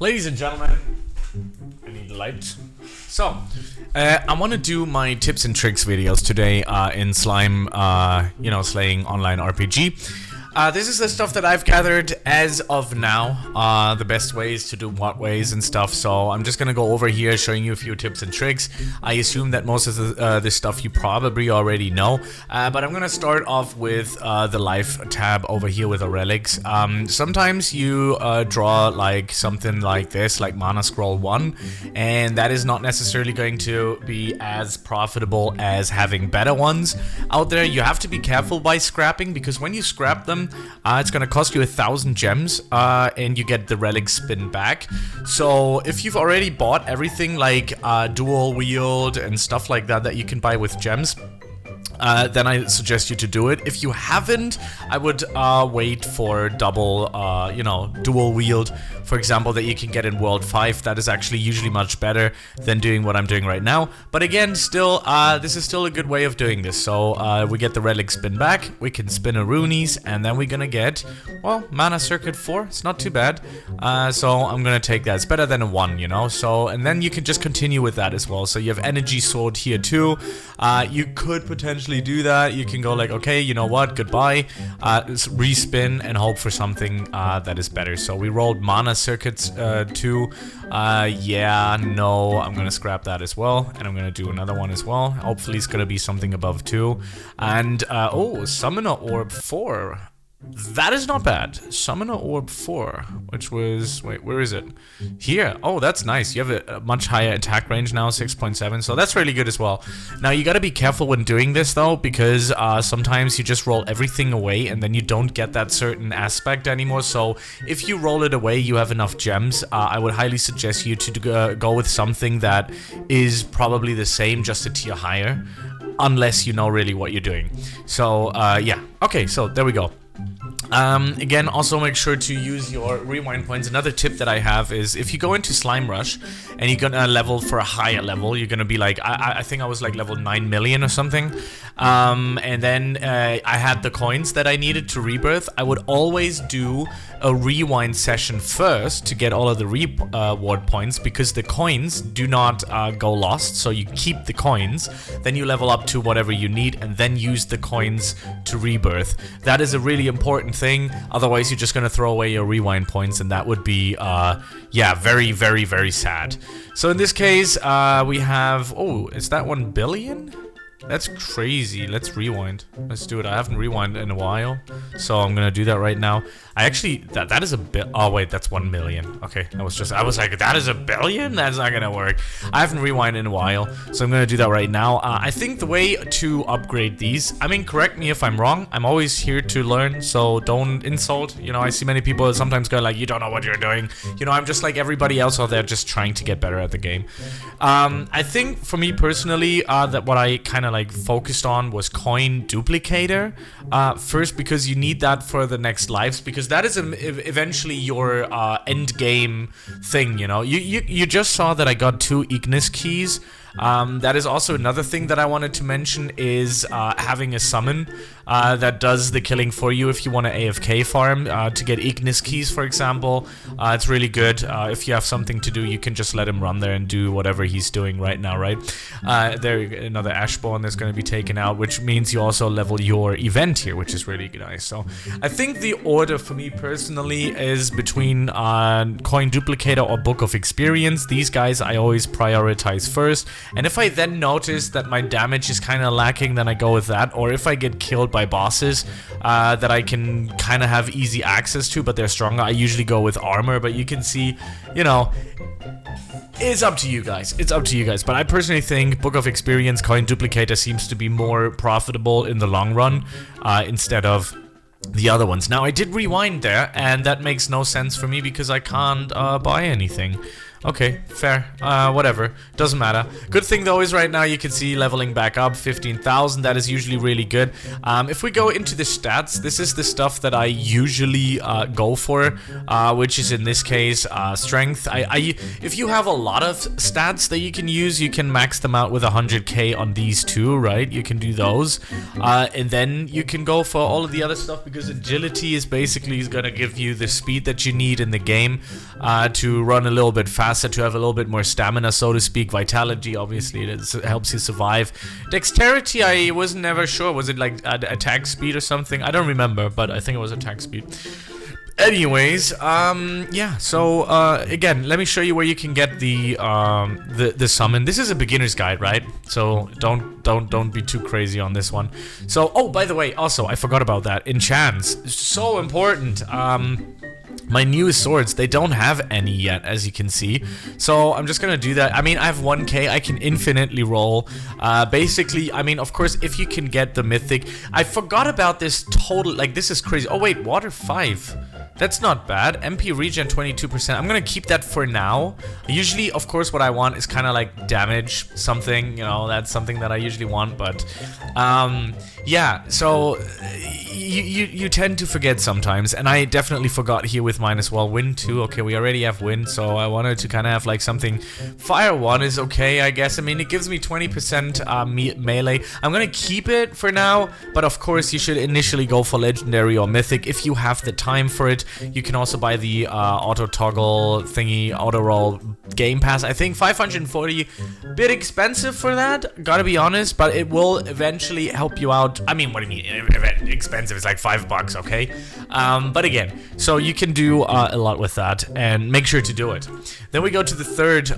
Ladies and gentlemen, I need the light. So, I want to do my tips and tricks videos today in Slime, slaying online RPG. This is the stuff that I've gathered as of now, the best ways to do what ways and stuff, so I'm just gonna go over here showing you a few tips and tricks. I assume that most of this stuff you probably already know, but I'm gonna start off with the life tab over here with the relics. Sometimes you draw like something like this, like mana scroll 1, and that is not necessarily going to be as profitable as having better ones out there. You have to be careful by scrapping, because when you scrap them, it's gonna cost you 1,000 gems, and you get the relic spin back. So if you've already bought everything like dual wield and stuff like that you can buy with gems, then I suggest you to do it. If you haven't, I would wait for double, dual wield, for example, that you can get in World 5. That is actually usually much better than doing what I'm doing right now. But again, still, this is still a good way of doing this. So we get the relic spin back, we can spin a Roonies, and then we're gonna get, well, mana circuit 4. It's not too bad. So I'm gonna take that. It's better than a 1, you know. So, and then you can just continue with that as well. So you have energy sword here too. You could potentially do that. You can go like, okay, you know what, goodbye, respin and hope for something that is better. So we rolled mana circuits 2. Yeah, no, I'm gonna scrap that as well, and I'm gonna do another one as well. Hopefully it's gonna be something above 2. And oh, summoner orb 4. That is not bad. Summoner Orb 4, which was... Wait, where is it? Here. Oh, that's nice. You have a much higher attack range now, 6.7, so that's really good as well. Now, you gotta be careful when doing this, though, because sometimes you just roll everything away, and then you don't get that certain aspect anymore. So, if you roll it away, you have enough gems. I would highly suggest you to go with something that is probably the same, just a tier higher, unless you know really what you're doing. So, yeah. Okay, so there we go. Again, also make sure to use your rewind points. Another tip that I have is if you go into Slime Rush and you're gonna level for a higher level, you're gonna be like, I think I was like level 9 million or something, and then I had the coins that I needed to rebirth. I would always do a rewind session first to get all of the reward points, because the coins do not go lost, so you keep the coins, then you level up to whatever you need, and then use the coins to rebirth. That is a really important thing, otherwise you're just gonna throw away your rewind points, and that would be, yeah, very, very, very sad. So in this case, we have, oh, is that 1 billion? That's crazy. Let's rewind. Let's do it. I haven't rewinded in a while, so I'm gonna do that right now. I actually, that is a bit. Oh wait, that's 1 million. Okay, I was like, that is a billion? That's not gonna work. I haven't rewinded in a while, so I'm gonna do that right now. I think the way to upgrade these, I mean, correct me if I'm wrong. I'm always here to learn, so don't insult. You know, I see many people sometimes go like, you don't know what you're doing. You know, I'm just like everybody else out there, just trying to get better at the game. I think for me personally, that what I kind of like focused on was coin duplicator first, because you need that for the next lives, because that is eventually your end game thing. You know, you just saw that I got 2 Ignis keys. That is also another thing that I wanted to mention, is having a summon that does the killing for you if you want to AFK farm to get Ignis keys, for example. It's really good. If you have something to do, you can just let him run there and do whatever he's doing right now, right? There, another Ashborn that's going to be taken out, which means you also level your event here, which is really nice. So I think the order for me personally is between Coin Duplicator or Book of Experience. These guys I always prioritize first. And if I then notice that my damage is kind of lacking, then I go with that. Or if I get killed by bosses that I can kind of have easy access to, but they're stronger, I usually go with armor. But you can see, you know, it's up to you guys. It's up to you guys. But I personally think Book of Experience, Coin Duplicator seems to be more profitable in the long run instead of the other ones. Now, I did rewind there, and that makes no sense for me because I can't buy anything. Okay, fair. Whatever. Doesn't matter. Good thing though is right now you can see leveling back up 15,000. That is usually really good. If we go into the stats, this is the stuff that I usually go for, which is in this case strength. If you have a lot of stats that you can use, you can max them out with 100k on these two, right? You can do those, and then you can go for all of the other stuff, because agility is basically gonna give you the speed that you need in the game to run a little bit faster, to have a little bit more stamina, so to speak. Vitality, obviously, it helps you survive. Dexterity, I was never sure. Was it like attack speed or something? I don't remember, but I think it was attack speed. Anyways, yeah. So again, let me show you where you can get the summon. This is a beginner's guide, right? So don't be too crazy on this one. So, oh, by the way, also I forgot about that. Enchants, so important. My newest swords, they don't have any yet, as you can see. So I'm just gonna do that. I mean, I have 1k, I can infinitely roll. Basically, I mean, of course, if you can get the mythic. I forgot about this total, like, this is crazy. Oh wait, water 5. That's not bad. MP regen 22%. I'm gonna keep that for now. Usually, of course, what I want is kind of like damage something. You know, that's something that I usually want. But yeah. So you tend to forget sometimes, and I definitely forgot here with mine as well. Wind 2. Okay, we already have wind, so I wanted to kind of have like something. Fire 1 is okay, I guess. I mean, it gives me 20% melee. I'm gonna keep it for now, but of course, you should initially go for legendary or mythic if you have the time for it. You can also buy the auto toggle thingy, auto roll game pass. I think 540, bit expensive for that, gotta be honest, but it will eventually help you out. I mean, what do you mean expensive? It's like $5, okay? But again, so you can do a lot with that, and make sure to do it. Then we go to the third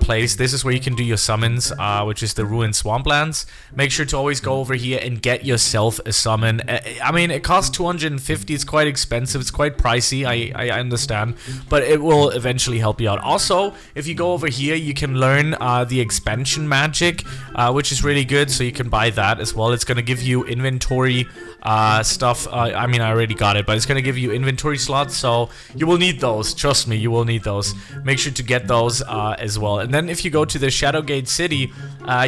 place. This is where you can do your summons, which is the ruined swamplands. Make sure to always go over here and get yourself a summon. I mean, it costs 250. It's quite expensive. It's quite pricey. I understand, but it will eventually help you out. Also, if you go over here, you can learn the expansion magic, which is really good. So you can buy that as well. It's gonna give you inventory stuff. I mean, I already got it, but it's gonna give you inventory slots, so you will need those. Trust me, you will need those. Make sure to get those as well. And then if you go to the Shadowgate City,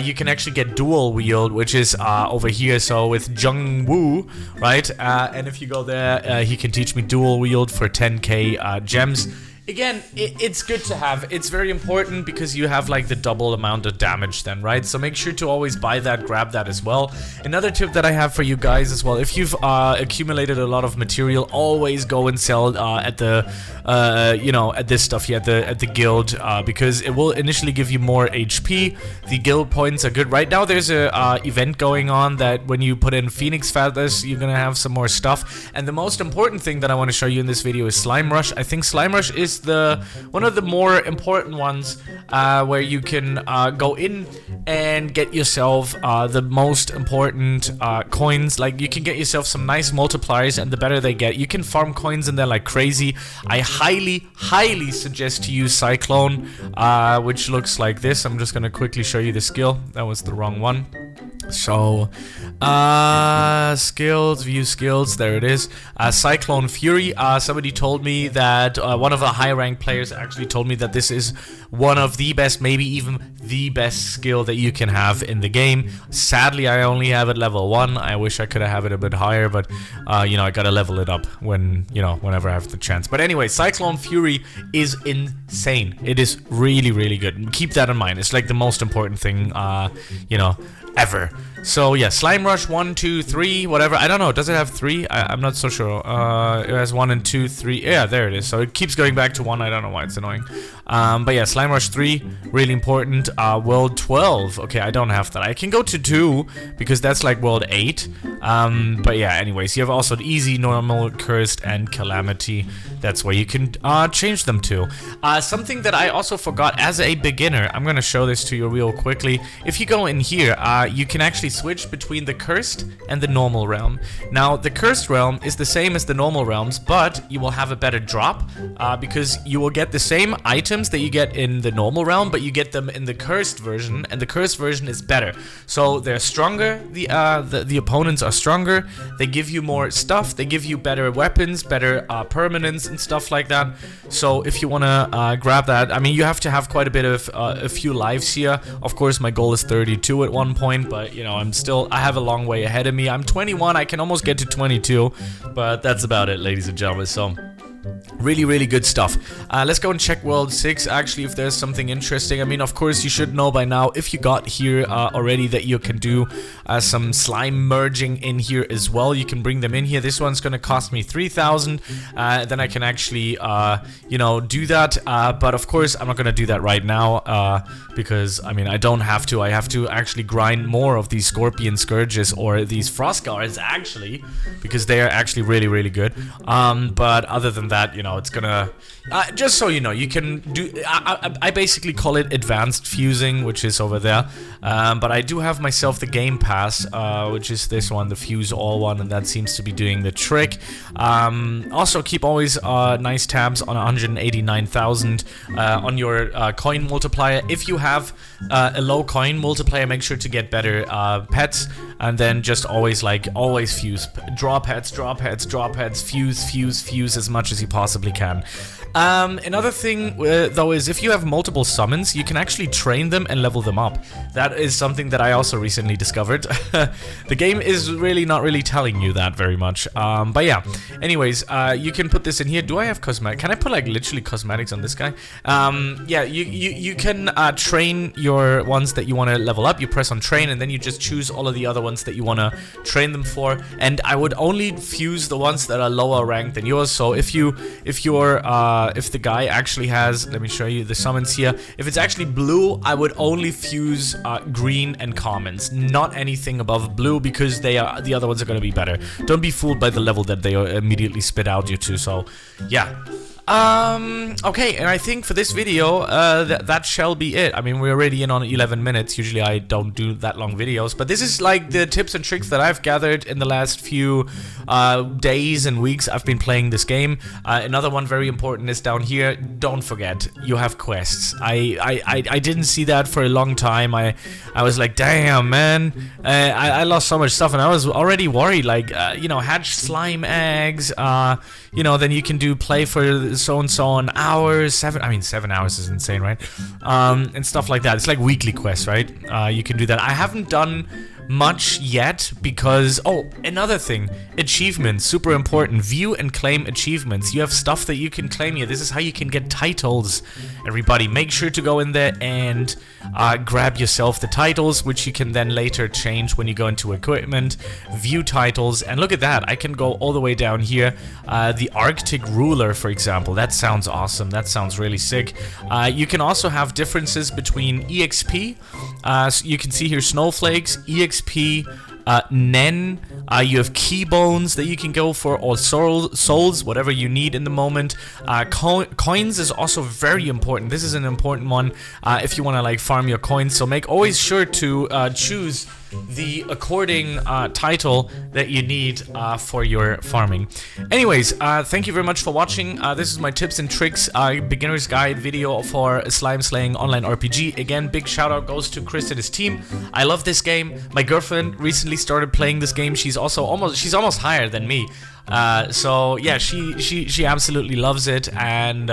you can actually get dual wield, which is over here. So with Jung Woo, right? And if you go there, he can teach me dual wield for 10k gems. Again, it's good to have. It's very important because you have like the double amount of damage then, right? So make sure to always buy that, grab that as well. Another tip that I have for you guys as well, if you've accumulated a lot of material, always go and sell at the, you know, at this stuff here, at the guild, because it will initially give you more HP. The guild points are good. Right now there's a event going on that when you put in Phoenix Feathers, you're gonna have some more stuff. And the most important thing that I want to show you in this video is Slime Rush. I think Slime Rush is one of the more important ones, where you can go in and get yourself the most important coins. Like, you can get yourself some nice multipliers, and the better they get, you can farm coins in there like crazy. I highly suggest to use Cyclone, which looks like this. I'm just gonna quickly show you the skill. That was the wrong one. So skills, view skills, there it is. Cyclone Fury. Somebody told me that one of the high ranked players actually told me that this is one of the best, maybe even the best skill that you can have in the game. Sadly, I only have it level 1. I wish I could have it a bit higher, but you know, I gotta level it up when, you know, whenever I have the chance. But anyway, Cyclone Fury is insane. It is really good. Keep that in mind. It's like the most important thing, you know, ever. So yeah, Slime Rush 1, 2, 3, whatever. I don't know. Does it have 3? I'm not so sure. It has 1 and 2, 3. Yeah, there it is. So it keeps going back to 1. I don't know why it's annoying. But yeah, Slime Rush 3, really important. World 12. Okay, I don't have that. I can go to 2 because that's like World 8. But yeah, anyways, you have also Easy, Normal, Cursed, and Calamity. That's where you can change them to. Something that I also forgot as a beginner. I'm gonna show this to you real quickly. If you go in here, you can actually switch between the cursed and the normal realm. Now, the cursed realm is the same as the normal realms, but you will have a better drop because you will get the same items that you get in the normal realm, but you get them in the cursed version, and the cursed version is better. So they're stronger. The opponents are stronger. They give you more stuff. They give you better weapons, better permanence and stuff like that. So if you want to grab that, I mean, you have to have quite a bit of a few lives here. Of course, my goal is 32 at one point, but you know, I have a long way ahead of me. I'm 21. I can almost get to 22, but that's about it, ladies and gentlemen. So really good stuff. Let's go and check World 6 actually if there's something interesting. I mean, of course you should know by now if you got here already that you can do some slime merging in here as well. You can bring them in here. This one's gonna cost me 3,000. Then I can actually you know, do that, but of course I'm not gonna do that right now because I mean I don't have to. I have to actually grind more of these scorpion scourges or these frost guards actually, because they are actually really good. But other than that, you know, it's gonna just so you know, you can do I basically call it advanced fusing, which is over there, but I do have myself the game pass, which is this one, the fuse all one, and that seems to be doing the trick. Also keep always nice tabs on 189,000 on your coin multiplier. If you have a low coin multiplier, make sure to get better pets, and then just always fuse, draw pets, fuse as much as you possibly can. Another thing though is if you have multiple summons, you can actually train them and level them up. That is something that I also recently discovered. The game is really not telling you that very much. But yeah, anyways, you can put this in here. Do I have cosmetic? Can I put like literally cosmetics on this guy? Yeah, you can train your ones that you want to level up. You press on train and then you just choose all of the other ones that you want to train them for. And I would only fuse the ones that are lower ranked than yours. So if the guy actually has, let me show you the summons here. If it's actually blue, I would only fuse green and commons, not anything above blue, because the other ones are going to be better. Don't be fooled by the level that they immediately spit out you to. So yeah. Okay, and I think for this video, that shall be it. I mean, we're already in on 11 minutes. Usually I don't do that long videos, but this is like the tips and tricks that I've gathered in the last few days and weeks I've been playing this game. Another one very important is down here. Don't forget, you have quests. I didn't see that for a long time. I was like, damn, man, I lost so much stuff, and I was already worried, like, you know, hatch slime eggs, you know, then you can do play for so and so on hours, 7 hours is insane, right? And stuff like that. It's like weekly quests, right? You can do that. I haven't done much yet because, oh, another thing, achievements, super important. View and claim achievements. You have stuff that you can claim here. This is how you can get titles. Everybody, make sure to go in there and grab yourself the titles, which you can then later change when you go into equipment, view titles, and look at that. I can go all the way down here. The Arctic Ruler, for example. That sounds awesome. That sounds really sick. You can also have differences between EXP. So you can see here snowflakes, EXP, Nen, you have key bones that you can go for, or souls, whatever you need in the moment. Coins is also very important. This is an important one if you want to like farm your coins, so make always sure to choose the according title that you need for your farming. Anyways, thank you very much for watching. This is my tips and tricks beginner's guide video for a slime slaying online RPG. Again, big shout out goes to Chris and his team. I love this game. My girlfriend recently started playing this game. She's almost higher than me. So yeah, she absolutely loves it, and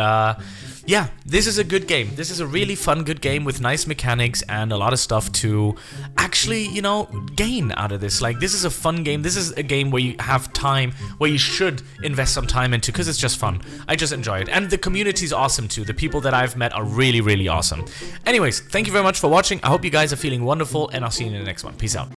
yeah, this is a good game. This is a really fun, good game with nice mechanics and a lot of stuff to actually, you know, gain out of this. Like, this is a fun game. This is a game where you have time, where you should invest some time into, because it's just fun. I just enjoy it. And the community is awesome too. The people that I've met are really awesome. Anyways, thank you very much for watching. I hope you guys are feeling wonderful, and I'll see you in the next one. Peace out.